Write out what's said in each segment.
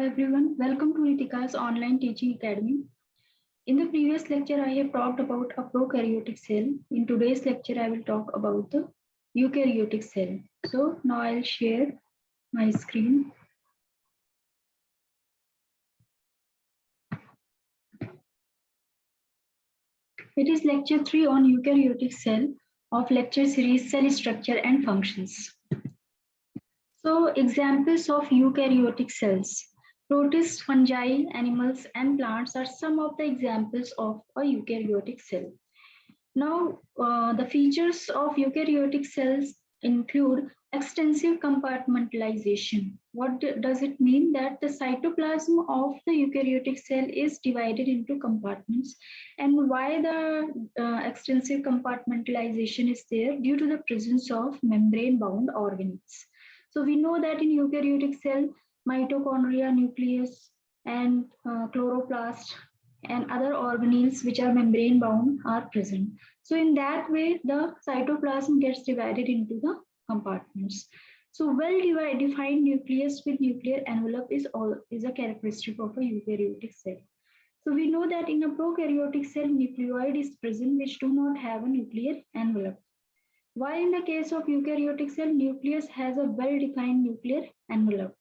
everyone, welcome to Nitika's online teaching academy. In the previous lecture, I have talked about a prokaryotic cell. In today's lecture, I will talk about the eukaryotic cell. So now I'll share my screen. It is lecture 3 on eukaryotic cell of lecture series Cell Structure and Functions. So examples of eukaryotic cells. Protists, fungi, animals, and plants are some of the examples of a eukaryotic cell. Now, the features of eukaryotic cells include extensive compartmentalization. What does it mean? That the cytoplasm of the eukaryotic cell is divided into compartments. And why the extensive compartmentalization is there? Due to the presence of membrane-bound organelles. So we know that in eukaryotic cell, mitochondria, nucleus, and chloroplast and other organelles which are membrane bound are present. So in that way, the cytoplasm gets divided into the compartments. So well-defined nucleus with nuclear envelope is a characteristic of a eukaryotic cell. So we know that in a prokaryotic cell, nucleoid is present which do not have a nuclear envelope. While in the case of eukaryotic cell, nucleus has a well-defined nuclear envelope.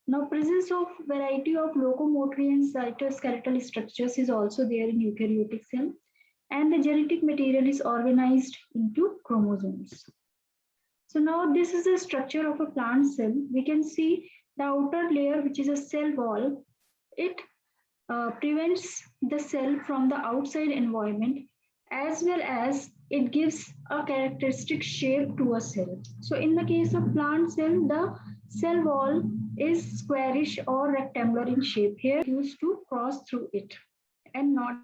Now, presence of variety of locomotory and cytoskeletal structures is also there in eukaryotic cell, and the genetic material is organized into chromosomes. So now this is the structure of a plant cell. We can see the outer layer, which is a cell wall. It prevents the cell from the outside environment, as well as it gives a characteristic shape to a cell. So in the case of plant cell, the cell wall is squarish or rectangular in shape. Here used to cross through it and not.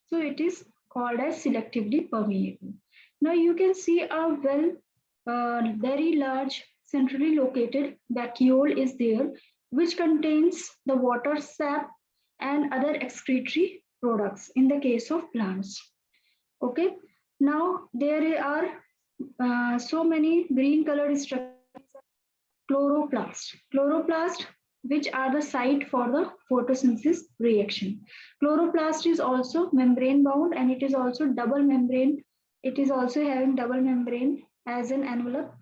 So it is called as selectively permeable. Now you can see a very large centrally located vacuole is there, which contains the water, sap, and other excretory products in the case of plants. Okay, now there are so many green colored structures. Chloroplast, which are the site for the photosynthesis reaction. Chloroplast is also membrane bound and it is also double membrane. It is also having double membrane as an envelope.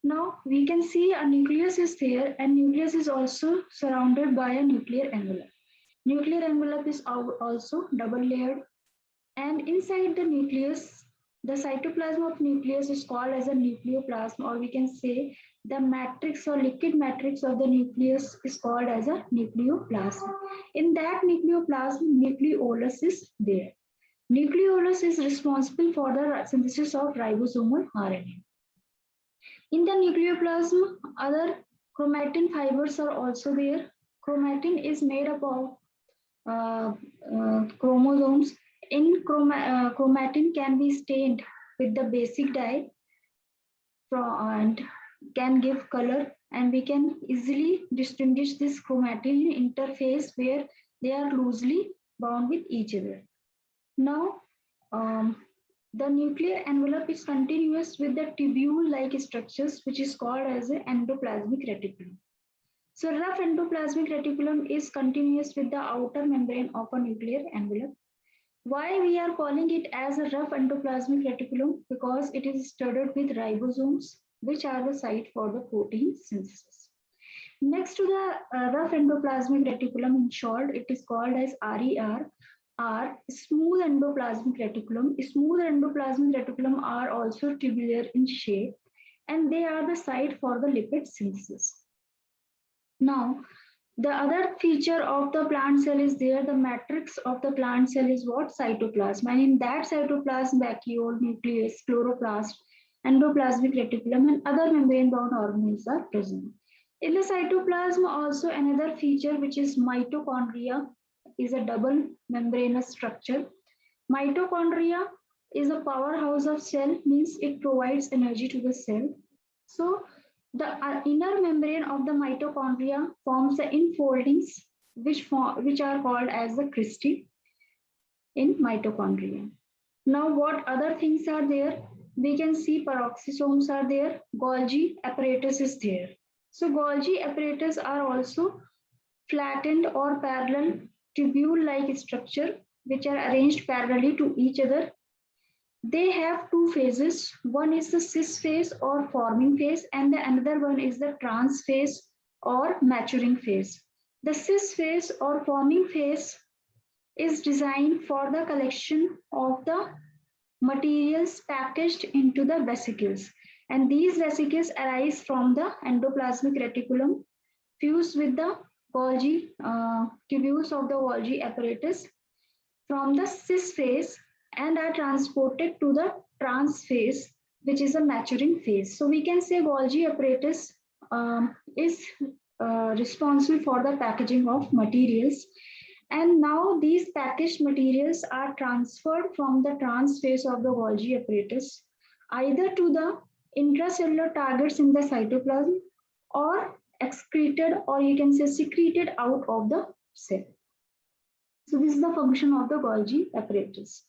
Now we can see a nucleus is there, and nucleus is also surrounded by a nuclear envelope. Nuclear envelope is also double layered, and inside the nucleus, the cytoplasm of nucleus is called as a nucleoplasm, or we can say the matrix or liquid matrix of the nucleus is called as a nucleoplasm. In that nucleoplasm, nucleolus is there. Nucleolus is responsible for the synthesis of ribosomal RNA. In the nucleoplasm, other chromatin fibers are also there. Chromatin is made up of chromosomes. In chromatin can be stained with the basic dye and can give color, and we can easily distinguish this chromatin interface where they are loosely bound with each other. Now, the nuclear envelope is continuous with the tubule-like structures, which is called as an endoplasmic reticulum. So rough endoplasmic reticulum is continuous with the outer membrane of a nuclear envelope. Why we are calling it as a rough endoplasmic reticulum? Because it is studded with ribosomes, which are the site for the protein synthesis. Next to the rough endoplasmic reticulum, in short, it is called as RER, are smooth endoplasmic reticulum. Smooth endoplasmic reticulum are also tubular in shape, and they are the site for the lipid synthesis. Now, the other feature of the plant cell is there. The matrix of the plant cell is what? Cytoplasm. And in that cytoplasm, vacuole, nucleus, chloroplast, endoplasmic reticulum, and other membrane-bound organelles are present. In the cytoplasm, also another feature, which is mitochondria, is a double membranous structure. Mitochondria is a powerhouse of cell, means it provides energy to the cell. So the inner membrane of the mitochondria forms the infoldings, which are called as the cristae in mitochondria. Now, what other things are there? We can see peroxisomes are there, Golgi apparatus is there. So Golgi apparatus are also flattened or parallel tubule-like structure which are arranged parallelly to each other. They have two phases. One is the cis phase or forming phase, and the another one is the trans phase or maturing phase. The cis phase or forming phase is designed for the collection of the materials packaged into the vesicles. And these vesicles arise from the endoplasmic reticulum fused with the Golgi tubules of the Golgi apparatus from the cis phase and are transported to the trans phase, which is a maturing phase. So we can say Golgi apparatus is responsible for the packaging of materials. And now these packaged materials are transferred from the trans phase of the Golgi apparatus either to the intracellular targets in the cytoplasm or excreted, or you can say secreted out of the cell. So this is the function of the Golgi apparatus.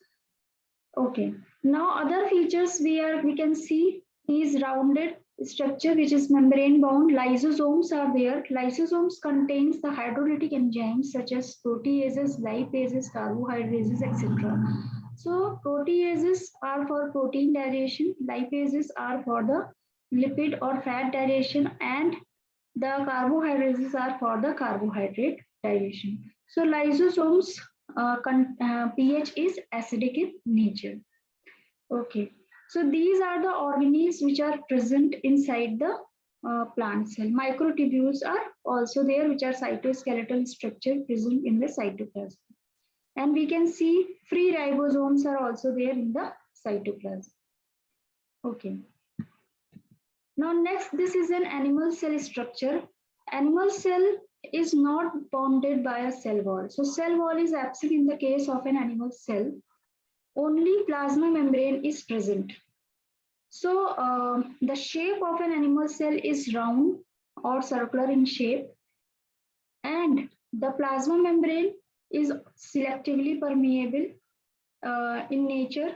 Okay. Now other features we can see is rounded structure which is membrane bound. Lysosomes are there. Lysosomes contains the hydrolytic enzymes such as proteases, lipases, carbohydrates, etc. So proteases are for protein digestion, lipases are for the lipid or fat digestion, and the carbohydrates are for the carbohydrate digestion. So lysosomes pH is acidic in nature. Okay. So these are the organelles which are present inside the plant cell. Microtubules are also there, which are cytoskeletal structure present in the cytoplasm. And we can see free ribosomes are also there in the cytoplasm. Okay. Now next, this is an animal cell structure. Animal cell is not bounded by a cell wall. So cell wall is absent in the case of an animal cell. Only plasma membrane is present. So the shape of an animal cell is round or circular in shape, and the plasma membrane is selectively permeable in nature,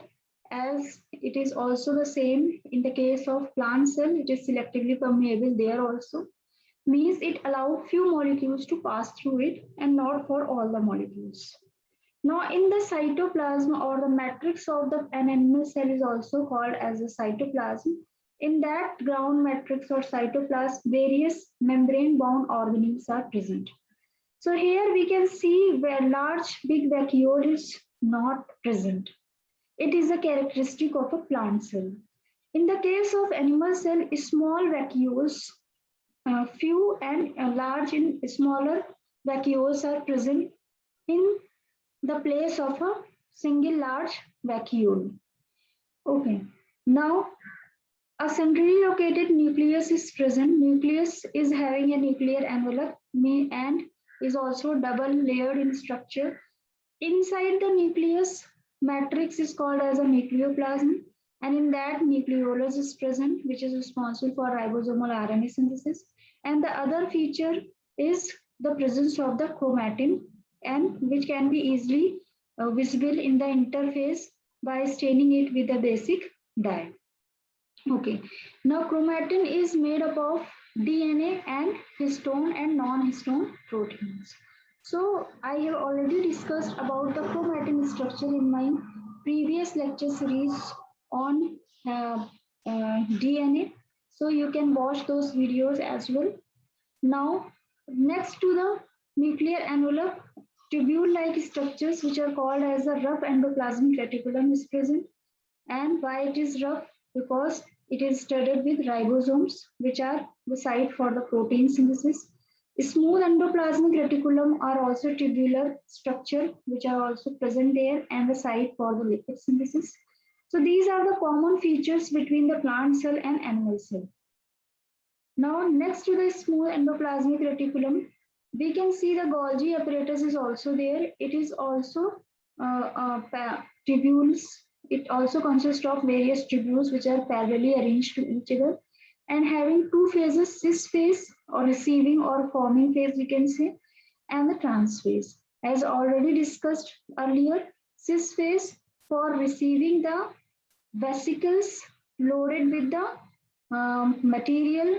as it is also the same in the case of plant cell. It is selectively permeable there also, means it allows few molecules to pass through it and not for all the molecules. Now in the cytoplasm or the matrix of an animal cell is also called as a cytoplasm. In that ground matrix or cytoplasm, various membrane bound organelles are present. So here we can see where large big vacuole is not present. It is a characteristic of a plant cell. In the case of animal cell, small vacuoles, few and large and smaller vacuoles are present in the place of a single large vacuole. Okay. Now, a centrally located nucleus is present. Nucleus is having a nuclear envelope and is also double layered in structure. Inside the nucleus, matrix is called as a nucleoplasm, and in that nucleolus is present, which is responsible for ribosomal RNA synthesis. And the other feature is the presence of the chromatin, and which can be easily visible in the interface by staining it with a basic dye. Okay, now chromatin is made up of DNA and histone and non-histone proteins. So I have already discussed about the chromatin structure in my previous lecture series on DNA. So you can watch those videos as well. Now, next to the nuclear envelope, tubule-like structures which are called as the rough endoplasmic reticulum is present. And why it is rough? Because it is studded with ribosomes, which are the site for the protein synthesis. Smooth endoplasmic reticulum are also tubular structure, which are also present there and the site for the lipid synthesis. So these are the common features between the plant cell and animal cell. Now, next to the smooth endoplasmic reticulum, we can see the Golgi apparatus is also there. It is also tubules. It also consists of various tubules which are parallelly arranged to each other and having two phases, cis phase or receiving or forming phase, we can say, and the trans phase. As already discussed earlier, cis phase for receiving the vesicles loaded with the material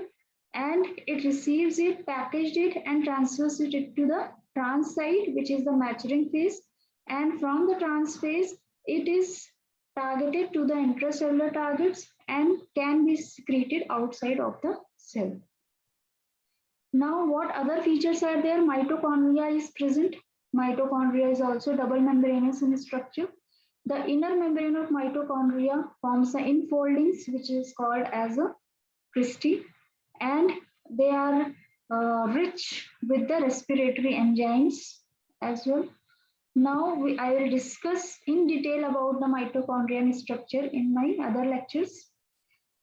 and it receives it, packaged it, and transfers it to the trans site, which is the maturing phase. And from the trans phase, it is targeted to the intracellular targets and can be secreted outside of the cell. Now, what other features are there? Mitochondria is present. Mitochondria is also double membranous in structure. The inner membrane of mitochondria forms the infoldings, which is called as a cristae, and they are rich with the respiratory enzymes as well. Now, I will discuss in detail about the mitochondrial structure in my other lectures.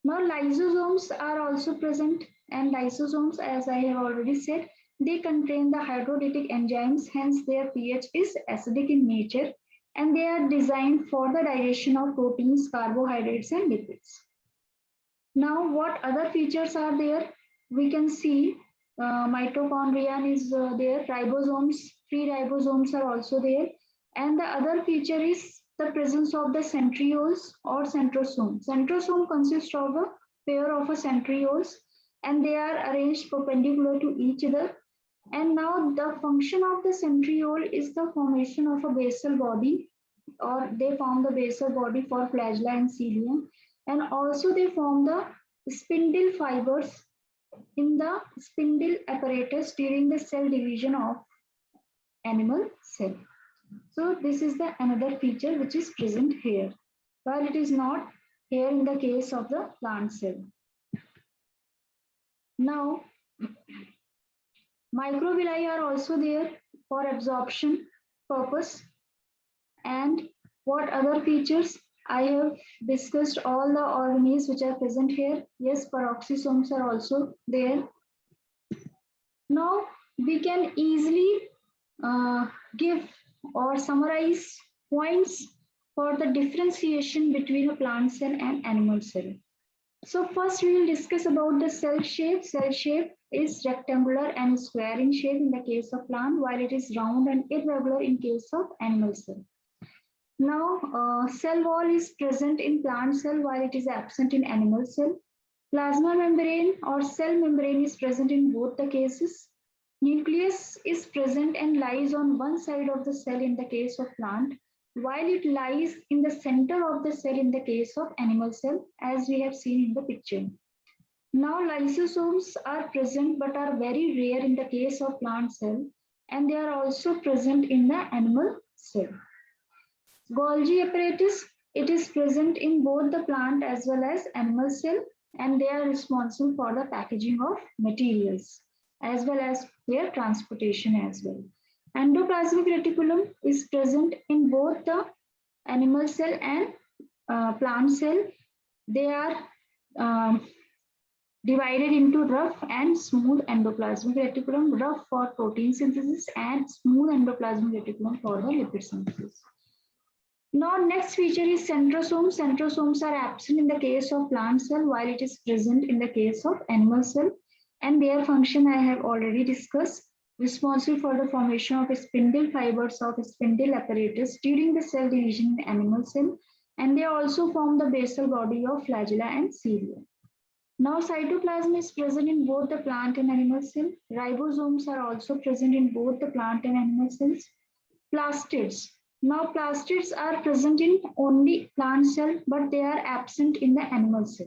Now, lysosomes are also present, and lysosomes, as I have already said, they contain the hydrolytic enzymes, hence their pH is acidic in nature, and they are designed for the digestion of proteins, carbohydrates, and lipids. Now, what other features are there? We can see mitochondria is there, ribosomes, free ribosomes are also there, and the other feature is the presence of the centrioles or centrosome. Centrosome consists of a pair of a centrioles, and they are arranged perpendicular to each other. And now the function of the centriole is the formation of a basal body, or they form the basal body for flagella and cilia, and also they form the spindle fibers in the spindle apparatus during the cell division of animal cell. So this is the another feature which is present here, while it is not here in the case of the plant cell. Now, microvilli are also there for absorption purpose. And what other features? I have discussed all the organelles which are present here. Yes, peroxisomes are also there. Now we can easily give or summarize points for the differentiation between a plant cell and animal cell. So first we will discuss about the cell shape. Cell shape is rectangular and square in shape in the case of plant, while it is round and irregular in case of animal cell. Now, cell wall is present in plant cell while it is absent in animal cell. Plasma membrane or cell membrane is present in both the cases. Nucleus is present and lies on one side of the cell in the case of plant, while it lies in the center of the cell in the case of animal cell, as we have seen in the picture. Now, lysosomes are present but are very rare in the case of plant cell, and they are also present in the animal cell. Golgi apparatus, it is present in both the plant as well as animal cell, and they are responsible for the packaging of materials as well as their transportation as well. Endoplasmic reticulum is present in both the animal cell and plant cell. They are divided into rough and smooth endoplasmic reticulum, rough for protein synthesis and smooth endoplasmic reticulum for the lipid synthesis. Now, next feature is centrosomes. Centrosomes are absent in the case of plant cell while it is present in the case of animal cell, and their function I have already discussed, responsible for the formation of spindle fibers of spindle apparatus during the cell division in animal cell, and they also form the basal body of flagella and cilia. Now, cytoplasm is present in both the plant and animal cell. Ribosomes are also present in both the plant and animal cells. Plastids. Now, plastids are present in only plant cell, but they are absent in the animal cell.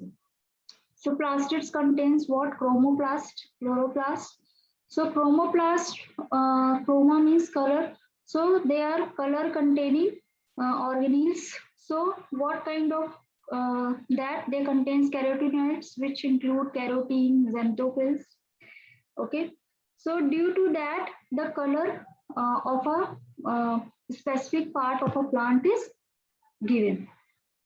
So, plastids contains what? Chromoplast, chloroplast. So, chromoplast, chroma means color. So, they are color containing organelles. So, what kind of that they contains carotenoids, which include carotene, xanthophylls. Okay. So, due to that, the color of a specific part of a plant is given.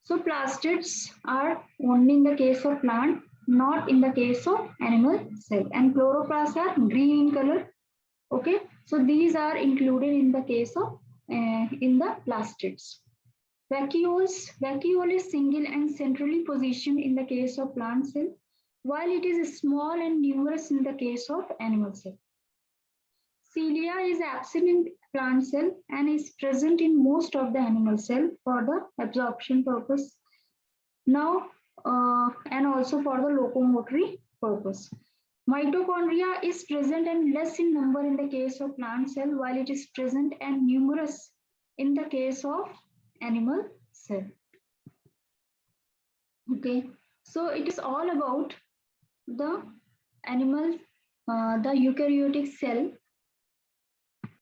So plastids are only in the case of plant, not in the case of animal cell. And chloroplasts are green in color. Okay, so these are included in the case of in the plastids. Vacuoles. Vacuole is single and centrally positioned in the case of plant cell, while it is small and numerous in the case of animal cell. Cilia is absent in plant cell and is present in most of the animal cell for the absorption purpose. Now, and also for the locomotory purpose. Mitochondria is present and less in number in the case of plant cell, while it is present and numerous in the case of animal cell. Okay, so it is all about the animal, the eukaryotic cell.